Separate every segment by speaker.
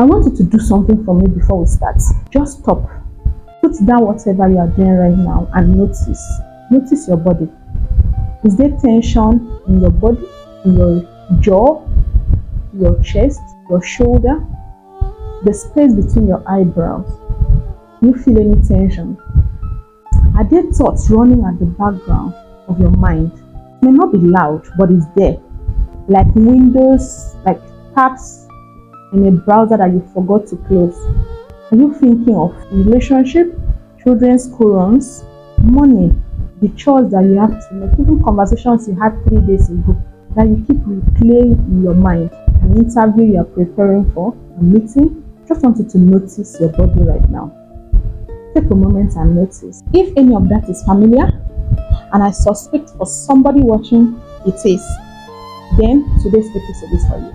Speaker 1: I want you to do something for me before we start. Just stop. Put down whatever you are doing right now and notice. Notice your body. Is there tension in your body, in your jaw, your chest, your shoulder, the space between your eyebrows? Do you feel any tension? Are there thoughts running at the background of your mind? It may not be loud, but it's there. Like windows, like tabs in a browser that you forgot to close. Are you thinking of relationship, children's school runs, money, the chores that you have to make, even conversations you had 3 days ago that you keep replaying in your mind, an interview you are preparing for, a meeting? Just want you to notice your body right now. Take a moment and notice. If any of that is familiar, and I suspect for somebody watching it is, then today's episode is for you.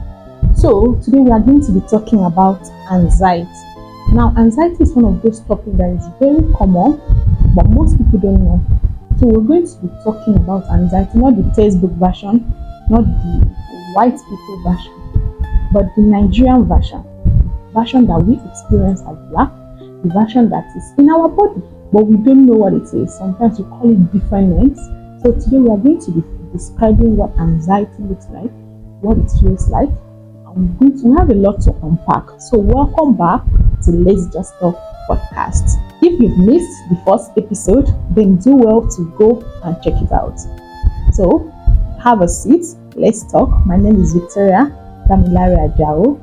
Speaker 1: So today we are going to be talking about anxiety. Now, anxiety is one of those topics that is very common, but most people don't know. So we're going to be talking about anxiety, not the textbook version, not the white people version, but the Nigerian version that we experience as Black, the version that is in our body, but we don't know what it is. Sometimes we call it different names. So today we are going to be describing what anxiety looks like, what it feels like, and we have a lot to unpack. So welcome back to Let's Just Talk podcast. If you've missed the first episode, then do well to go and check it out. So have a seat, let's talk. My name is Victoria Damilare Ajao,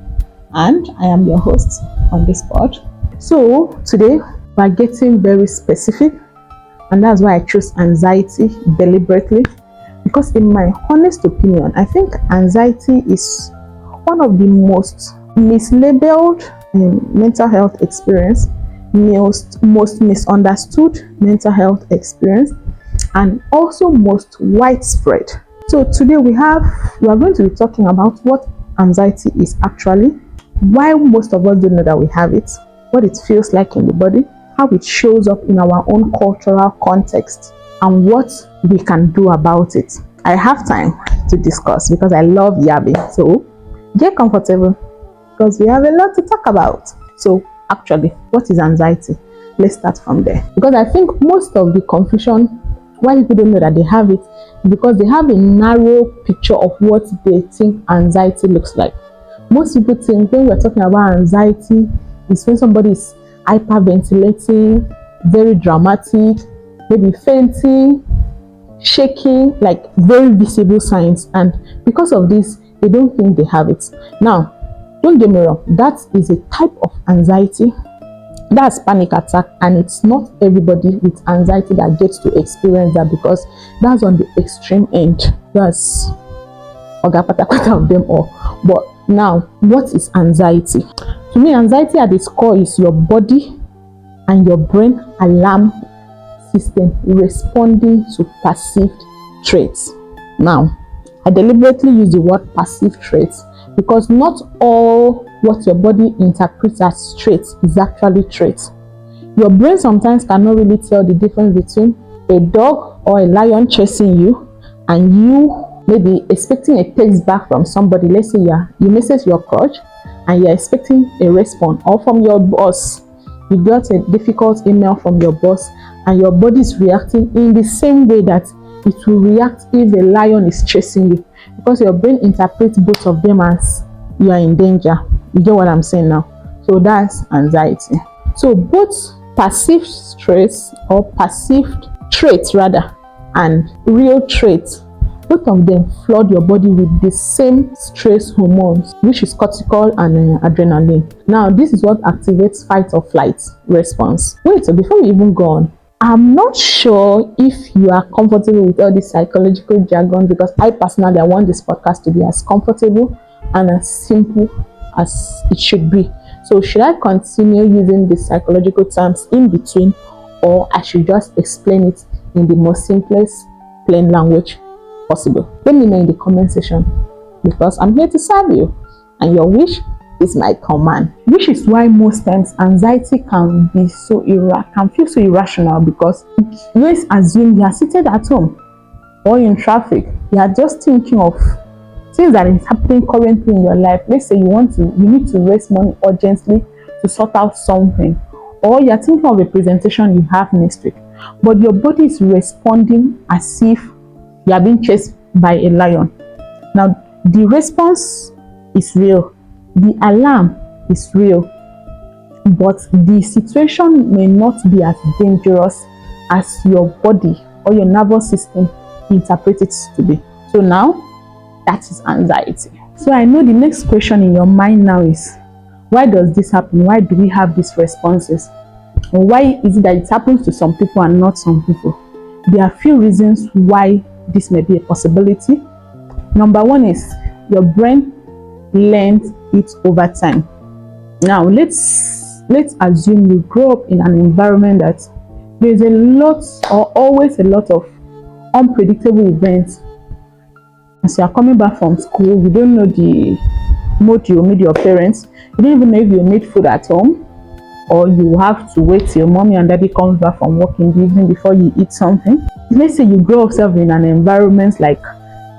Speaker 1: and I am your host on this pod. So today we're getting very specific, and that's why I chose anxiety deliberately, because in my honest opinion, I think anxiety is one of the most mislabelled mental health experience, most misunderstood mental health experience, and also most widespread. So today we are going to be talking about what anxiety is actually, why most of us don't know that we have it, what it feels like in the body, how it shows up in our own cultural context, and what we can do about it. I have time to discuss because I love yabbing. So get comfortable because we have a lot to talk about. So actually, what is anxiety? Let's start from there. Because I think most of the confusion, why people don't know that they have it, is because they have a narrow picture of what they think anxiety looks like. Most people think when we're talking about anxiety, it's when somebody is hyperventilating, very dramatic, maybe fainting, shaking, like very visible signs. And because of this, they don't think they have it. Now, don't get me wrong, that is a type of anxiety. That's panic attack, and it's not everybody with anxiety that gets to experience that, because that's on the extreme end. That's Oga of them all. But now, what is anxiety? To me, anxiety at its core is your body and your brain alarm system responding to perceived threats. Now, I deliberately use the word perceived threats because not all what your body interprets as threats is actually threats. Your brain sometimes cannot really tell the difference between a dog or a lion chasing you and you maybe expecting a text back from somebody. Let's say you message your coach and you're expecting a response, or from your boss. You got a difficult email from your boss and your body is reacting in the same way that it will react if a lion is chasing you, because your brain interprets both of them as you are in danger. You get what I'm saying now? So that's anxiety. So both perceived stress, or perceived traits rather, and real traits, both of them flood your body with the same stress hormones, which is cortisol and adrenaline. Now, this is what activates fight or flight response. Wait, so before we even go on, I'm not sure if you are comfortable with all this psychological jargon, because I personally want this podcast to be as comfortable and as simple as it should be. So should I continue using the psychological terms in between, or I should just explain it in the most simplest plain language possible? Let me know in the comment section, because I'm here to serve you and your wish is my command. Which is why most times anxiety can feel so irrational, because let's assume you are seated at home or in traffic, you are just thinking of things that is happening currently in your life. Let's say you need to raise money urgently to sort out something, or you're thinking of a presentation you have next week, but your body is responding as if you are being chased by a lion. Now, the response is real, the alarm is real, but the situation may not be as dangerous as your body or your nervous system interprets it to be. So now, that is anxiety. So I know the next question in your mind now is, why does this happen? Why do we have these responses? Or why is it that it happens to some people and not some people? There are a few reasons why this may be a possibility. Number one is your brain learns it over time. Now let's assume you grow up in an environment that there's a lot or always a lot of unpredictable events. As you are coming back from school, you don't know the mood you will meet your parents. You don't even know if you need food at home, or you have to wait till mommy and daddy comes back from work in the evening before you eat something. Let's say you grow up in an environment like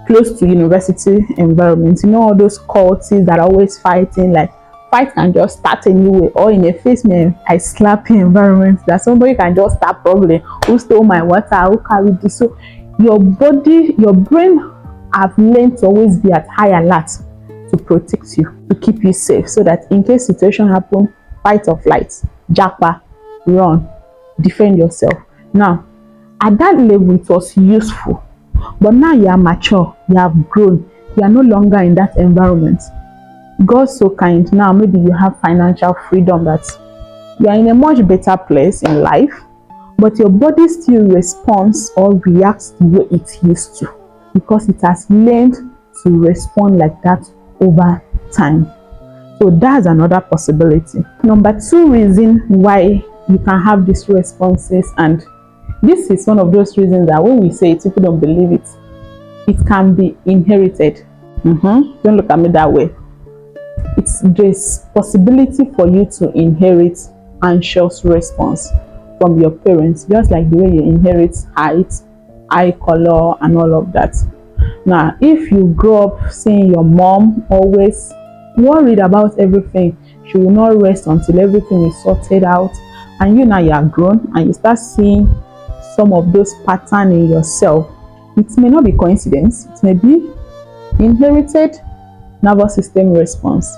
Speaker 1: close to university environment. You know, all those cultists that are always fighting, like fight can just start anyway, or in a face me I slap you environment that somebody can just start problem. Who stole my water? Who carried this? So your body, your brain have learned to always be at high alert to protect you, to keep you safe, so that in case situation happen, fight or flight, japa, run, defend yourself. Now, at that level, it was useful, but now you are mature, you have grown, you are no longer in that environment. God's so kind. Now maybe you have financial freedom, that you are in a much better place in life, but your body still responds or reacts the way it used to, because it has learned to respond like that over time. So that's another possibility. Number two reason why you can have these responses, and this is one of those reasons that when we say it, people don't believe it. It can be inherited. Don't look at me that way. There's possibility for you to inherit anxious response from your parents, just like the way you inherit height, eye color, and all of that. Now, if you grow up seeing your mom always worried about everything, she will not rest until everything is sorted out, and you now you are grown and you start seeing some of those patterns in yourself, it may not be coincidence, it may be inherited nervous system response,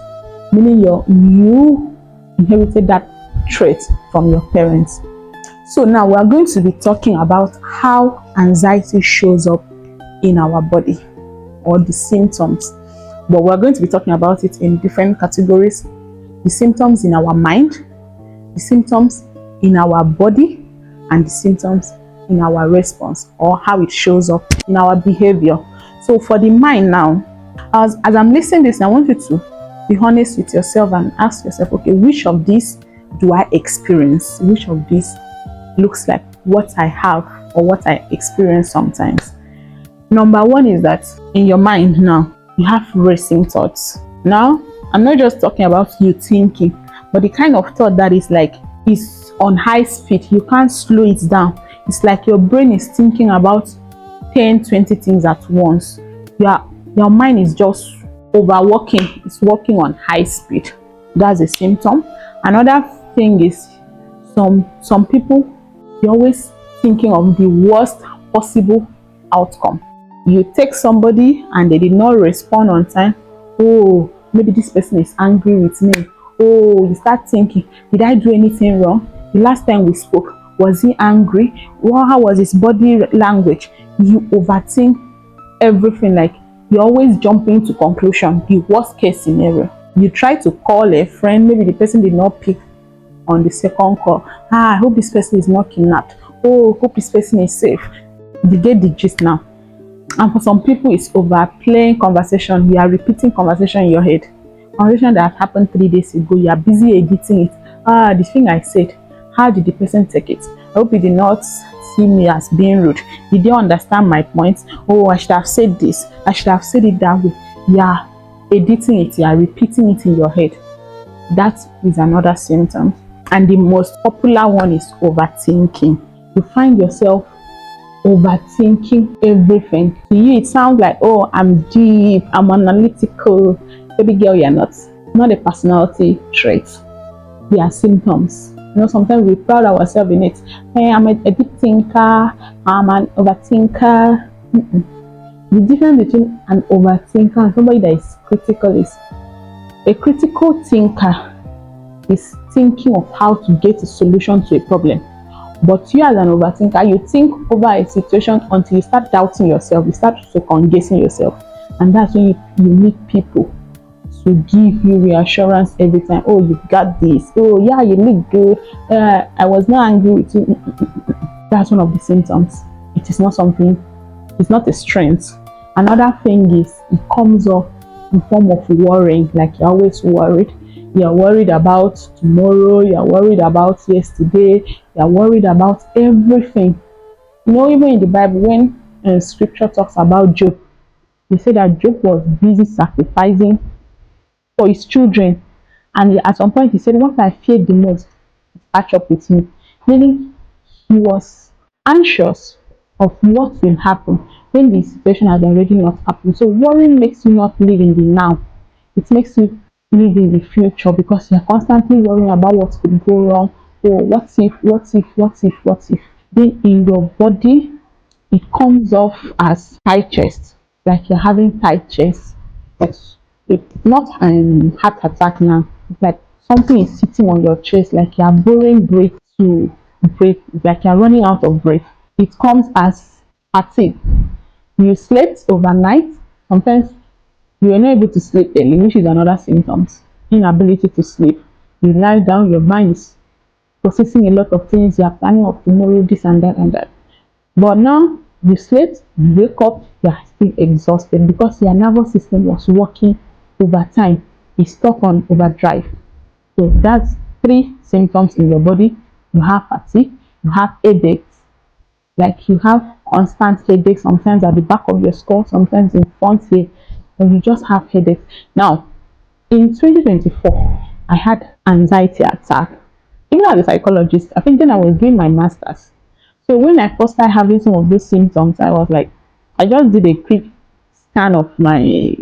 Speaker 1: meaning you inherited that trait from your parents. So now we are going to be talking about how anxiety shows up in our body, or the symptoms, but we're going to be talking about it in different categories: the symptoms in our mind, the symptoms in our body, and the symptoms in our response, or how it shows up in our behavior. So for the mind now, as I'm listening to this, I want you to be honest with yourself and ask yourself, okay, which of these do I experience? Which of these looks like what I have or what I experience sometimes? Number one is that in your mind now, you have racing thoughts. Now, I'm not just talking about you thinking, but the kind of thought that is like, is on high speed. You can't slow it down. It's like your brain is thinking about 10, 20 things at once. Your mind is just overworking. It's working on high speed. That's a symptom. Another thing is some people, you're always thinking of the worst possible outcome. You text somebody and they did not respond on time. Oh, maybe this person is angry with me. Oh, you start thinking, did I do anything wrong? The last time we spoke, was he angry? Well, how was his body language? You overthink everything. Like, you always jump into conclusion, the worst case scenario. You try to call a friend, maybe the person did not pick on the second call. I hope this person is not kidnapped. Oh, hope this person is safe. You get the gist now. And for some people, it's overplaying conversation. You are repeating conversation in your head. Conversation that happened 3 days ago. You are busy editing it. The thing I said, how did the person take it? I hope he did not see me as being rude. Did they understand my point? Oh, I should have said this. I should have said it that way. You are editing it. You are repeating it in your head. That is another symptom. And the most popular one is overthinking. You find yourself overthinking everything. To you, it sounds like, oh, I'm deep, I'm analytical. Baby girl, you're not. Not a personality trait. They are symptoms. Sometimes we proud ourselves in it. Hey, I'm a deep thinker, I'm an overthinker. The difference between an overthinker and somebody that is critical is a critical thinker is thinking of how to get a solution to a problem. But you as an overthinker, you think over a situation until you start doubting yourself, you start second guessing yourself. And that's when you need people to give you reassurance every time. Oh, you've got this. Oh, yeah, you look good. I was not angry with you. That's one of the symptoms. It is not something, it's not a strength. Another thing is it comes off in form of worrying, like you're always worried. You're worried about tomorrow, you're worried about yesterday, you're worried about everything. Even in the Bible, when scripture talks about Job, they say that Job was busy sacrificing for his children. And at some point he said, what I feared the most is catch up with me. Meaning he was anxious of what will happen when the situation has already not happened. So worrying makes you not live in the now. It makes you live in the future because you're constantly worrying about what could go wrong. Oh, what if? Then in your body, it comes off as tight chest, like you're having tight chest. It's not heart attack now. It's like something is sitting on your chest, like you're borrowing breath to breathe, like you're running out of breath. It comes as fatigue. You slept overnight. Sometimes you are not able to sleep early, which is another symptom. Inability to sleep. You lie down, your mind is processing a lot of things. You are planning of tomorrow, this and that and that. But now you slept, you wake up, you are still exhausted because your nervous system was working overtime. It's stuck on overdrive. So that's 3 symptoms in your body. You have fatigue, you have headaches, like you have constant headaches, sometimes at the back of your skull, sometimes in front here, and you just have headaches. Now, in 2024, I had anxiety attack. Even as a psychologist, I think then I was doing my master's. So when I first started having some of those symptoms, I was like, I just did a quick scan of my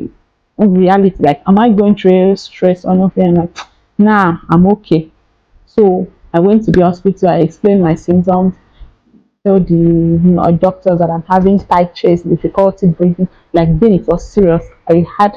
Speaker 1: reality, like, am I going through stress or nothing? I'm like, nah, I'm okay. So I went to the hospital, I explained my symptoms, tell the doctors that I'm having tight chest, difficulty breathing. Like then it was serious. I had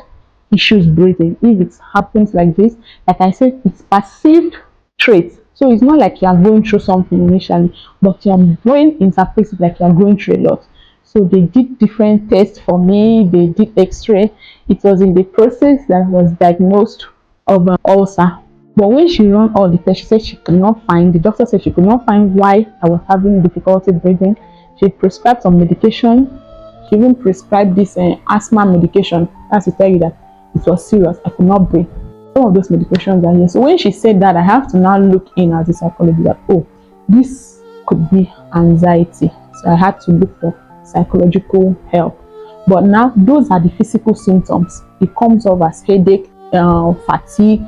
Speaker 1: issues breathing. If it happens like this, like I said, it's perceived trait. So it's not like you are going through something initially, but your brain interprets it like you are going through a lot. So they did different tests for me. They did X-ray. It was in the process that I was diagnosed of an ulcer. But when she ran all the tests, she said she could not find, the doctor said she could not find why I was having difficulty breathing. She prescribed some medication. She even prescribed this asthma medication. That's to tell you that it was serious. I could not breathe. Some of those medications are here. So when she said that, I have to now look in as a psychologist that, oh, this could be anxiety. So I had to look for psychological help. But now those are the physical symptoms. It comes off as headache, fatigue,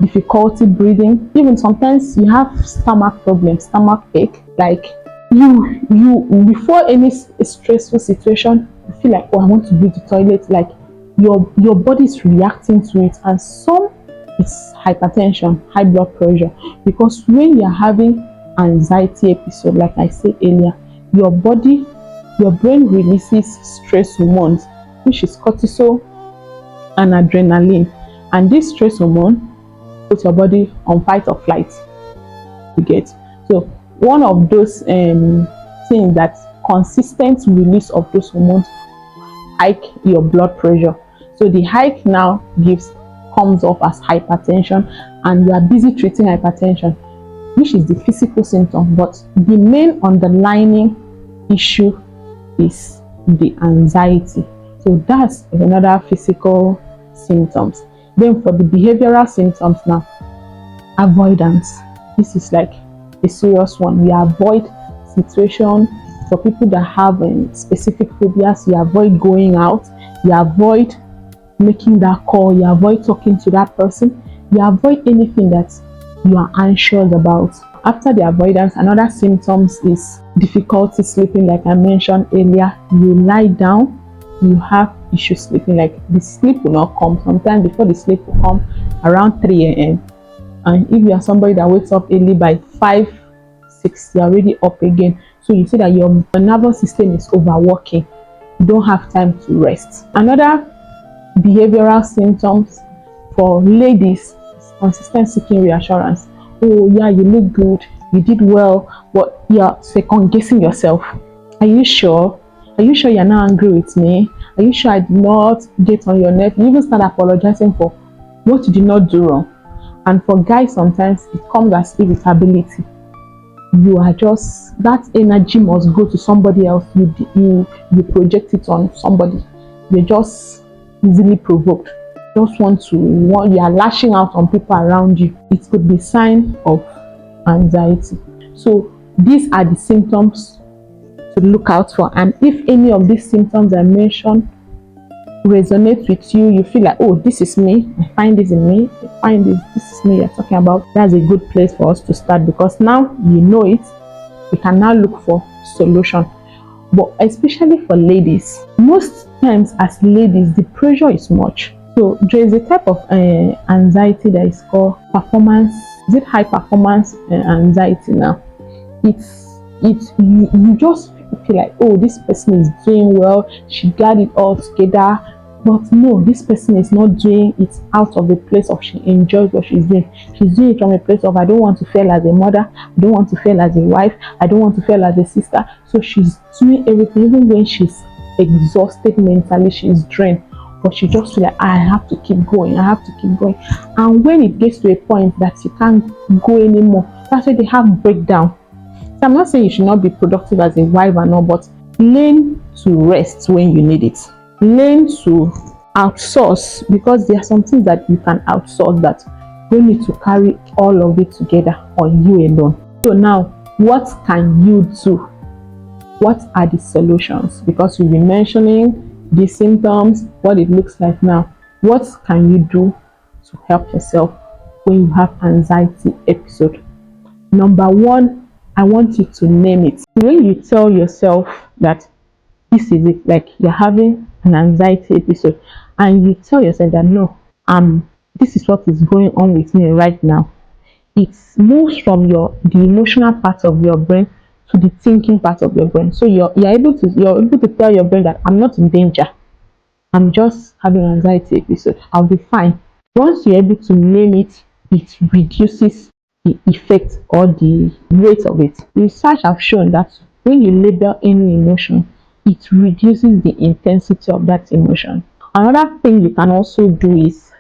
Speaker 1: difficulty breathing. Even sometimes you have stomach problems, stomach ache. Like you before any stressful situation, you feel like, oh, I want to go to the toilet. Like your body is reacting to it, and some it's hypertension, high blood pressure. Because when you're having anxiety episode, like I said earlier, your brain releases stress hormones, which is cortisol and adrenaline, and this stress hormone puts your body on fight or flight. You get? So one of those things that consistent release of those hormones hike your blood pressure. So the hike now comes off as hypertension, and you are busy treating hypertension, which is the physical symptom, but the main underlying issue is the anxiety. So that's another physical symptoms. Then for the behavioral symptoms now, avoidance. This is like a serious one. We avoid situation. For people that have specific phobias, you avoid going out, you avoid making that call, you avoid talking to that person, you avoid anything that you are anxious about. After the avoidance, another symptoms is difficulty sleeping, like I mentioned earlier. You lie down, you have issue sleeping, like the sleep will not come. Sometimes before the sleep will come around 3 a.m. And if you are somebody that wakes up early, by 5, 6, you're already up again. So you see that your nervous system is overworking. You don't have time to rest. Another behavioral symptoms for ladies is consistent seeking reassurance. Oh yeah, you look good, you did well, but you're second guessing yourself. Are you sure? Are you sure you're not angry with me? Are you sure I did not get on your neck? You even start apologizing for what you did not do wrong. And for guys, sometimes it comes as irritability. You are just, that energy must go to somebody else. You project it on somebody. You're just easily provoked. Just you are lashing out on people around you. It could be sign of anxiety. So these are the symptoms to look out for. And if any of these symptoms I mentioned resonate with you, you feel like, oh, this is me, I find this in me, I find this is me you're talking about, that's a good place for us to start, because now you know it, we can now look for solution. But especially for ladies, most times as ladies, the pressure is much. So there is a type of anxiety that is called performance. Is it high performance anxiety now? You just feel like, oh, this person is doing well, she got it all together. But no, this person is not doing it out of a place of she enjoys what she's doing. She's doing it from a place of, I don't want to fail as a mother, I don't want to fail as a wife, I don't want to fail as a sister. So she's doing everything, even when she's exhausted mentally, she's drained. But she just feel like, I have to keep going, I have to keep going. And when it gets to a point that you can't go anymore, that's why they have breakdown. So I'm not saying you should not be productive as a wife and all, but learn to rest when you need it. Learn to outsource, because there are some things that you can outsource that you don't need to carry all of it together on you alone. So now, what can you do? What are the solutions? Because we've been mentioning the symptoms, what it looks like now. What can you do to help yourself when you have anxiety episode? Number one, I want you to name it. When you tell yourself that this is it, like you're having an anxiety episode, and you tell yourself that no, this is what is going on with me right now. It moves from the emotional part of your brain to the thinking part of your brain. So you're able to tell your brain that I'm not in danger. I'm just having an anxiety episode. I'll be fine. Once you're able to name it, it reduces the effect or the rate of it. Research have shown that when you label any emotion, it reduces the intensity of that emotion. Another thing you can also do is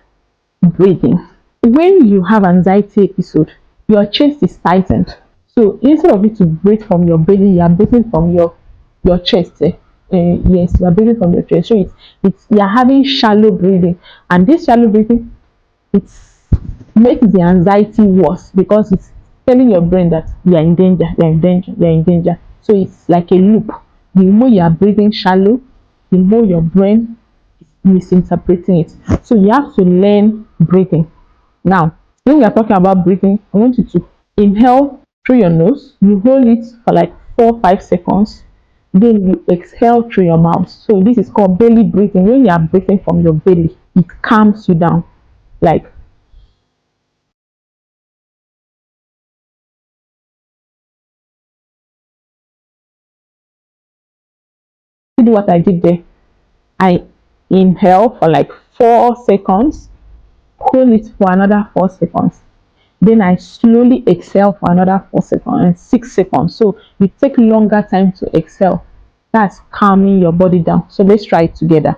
Speaker 1: breathing. When you have anxiety episode, your chest is tightened. So instead of you to breathe from your belly, you are breathing from your chest. Yes, you are breathing from your chest. So it's you are having shallow breathing, and this shallow breathing, it makes the anxiety worse, because it's telling your brain that you are in danger, you are in danger, you are in danger. So it's like a loop. The more you are breathing shallow, the more your brain is misinterpreting it. So you have to learn breathing. Now, when we are talking about breathing, I want you to inhale through your nose. You hold it for like 4 or 5 seconds. Then you exhale through your mouth. So this is called belly breathing. When you are breathing from your belly, it calms you down. Like, see what I did there. I inhale for like 4 seconds, hold it for another 4 seconds. Then I slowly exhale for another 4 seconds and 6 seconds. So you take longer time to exhale. That's calming your body down. So let's try it together.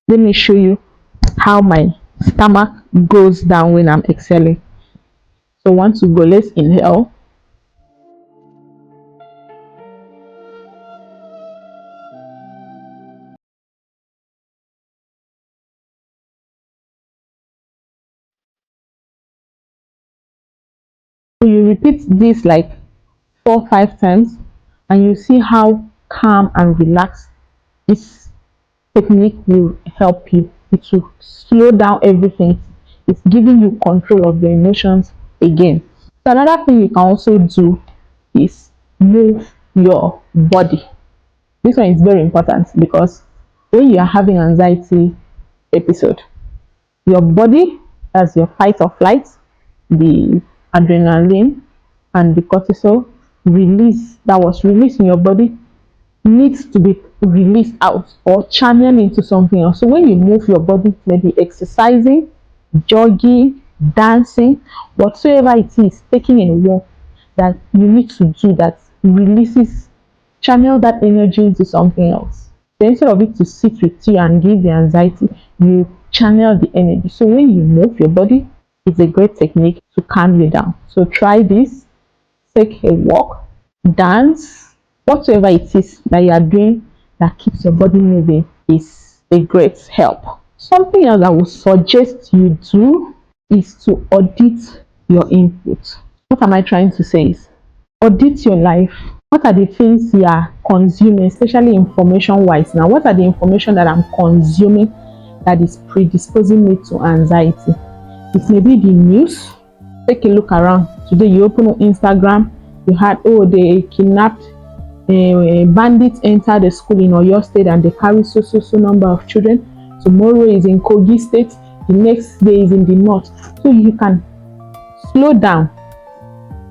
Speaker 1: Let me show you how my stomach goes down when I'm exhaling. So once we go, let's inhale. So you repeat this like 4 5 times, and you see how calm and relaxed this technique will help you. It will slow down everything. It's giving you control of your emotions again. So another thing you can also do is move your body. This one is very important because when you are having anxiety episode, your body, as your fight or flight, the adrenaline and the cortisol release that was released in your body needs to be released out or channeled into something else. So when you move your body, maybe exercising, jogging, dancing, whatsoever it is, taking a walk, that you need to do that releases, channel that energy into something else. So instead of it to sit with you and give the anxiety, you channel the energy. So when you move your body, it's a great technique to calm you down. So try this, take a walk, dance, whatever it is that you are doing that keeps your body moving is a great help. Something else I would suggest you do is to audit your input. What am I trying to say is audit your life. What are the things you are consuming, especially information wise? Now, what are the information that I'm consuming that is predisposing me to anxiety? It may be the news. Take a look around. Today you open Instagram, you had, oh, they kidnapped bandits enter the school in Oyo State and they carry so number of children. Tomorrow is in Kogi State, the next day is in the north. So you can slow down,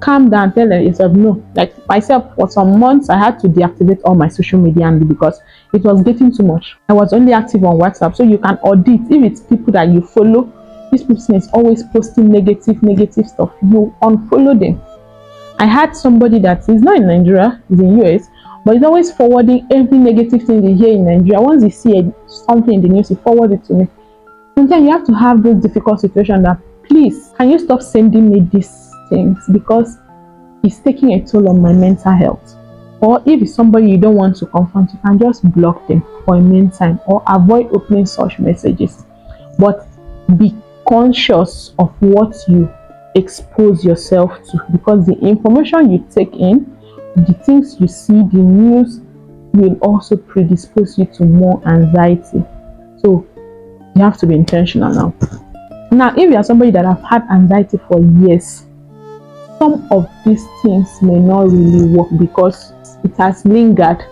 Speaker 1: calm down, tell yourself no. Like myself, for some months I had to deactivate all my social media because it was getting too much. I was only active on WhatsApp. So you can audit if it's people that you follow. This person is always posting negative stuff. You unfollow them. I had somebody that is not in Nigeria, is in US, but he's always forwarding every negative thing they hear in Nigeria. Once they see something in the news, he forwards it to me. Sometimes you have to have those difficult situations that, please, can you stop sending me these things because it's taking a toll on my mental health. Or if it's somebody you don't want to confront, you can just block them for a meantime or avoid opening such messages. But be conscious of what you expose yourself to, because the information you take in, the things you see, the news will also predispose you to more anxiety. So you have to be intentional now. Now, if you are somebody that have had anxiety for years, some of these things may not really work because it has lingered.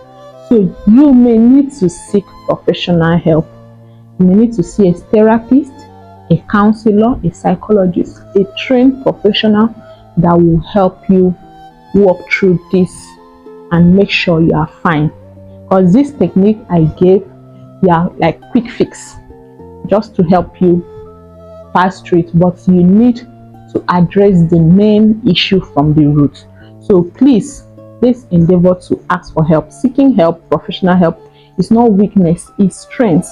Speaker 1: So you may need to seek professional help. You may need to see a therapist, a counselor, a psychologist, a trained professional that will help you walk through this and make sure you are fine. Because this technique I gave, they are like quick fix just to help you pass through it, but you need to address the main issue from the root. So please endeavor to ask for help. Seeking help, professional help, is not weakness, it's strength.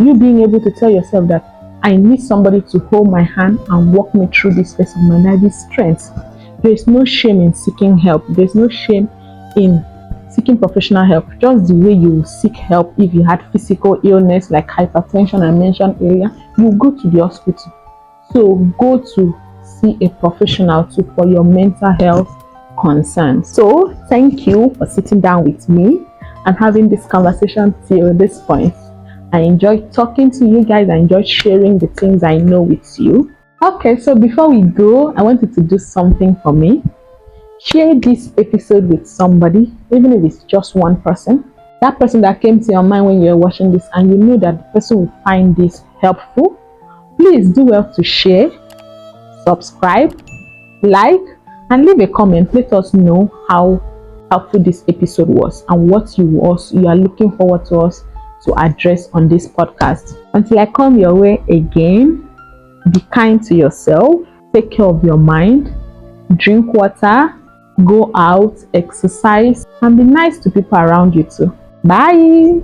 Speaker 1: You being able to tell yourself that I need somebody to hold my hand and walk me through this phase of my life is strength. There is no shame in seeking help. There's no shame in seeking professional help. Just the way you will seek help if you had physical illness like hypertension I mentioned earlier, you go to the hospital. So go to see a professional too for your mental health concerns. So thank you for sitting down with me and having this conversation till this point. I enjoyed talking to you guys. I enjoyed sharing the things I know with you. Okay, so before we go, I want you to do something for me. Share this episode with somebody, even if it's just one person. That person that came to your mind when you're watching this and you know that the person will find this helpful. Please do well to share, subscribe, like, and leave a comment. Let us know how helpful this episode was and what you are looking forward to us to address on this podcast. Until I come your way again, be kind to yourself, take care of your mind, drink water, go out, exercise, and be nice to people around you too. Bye.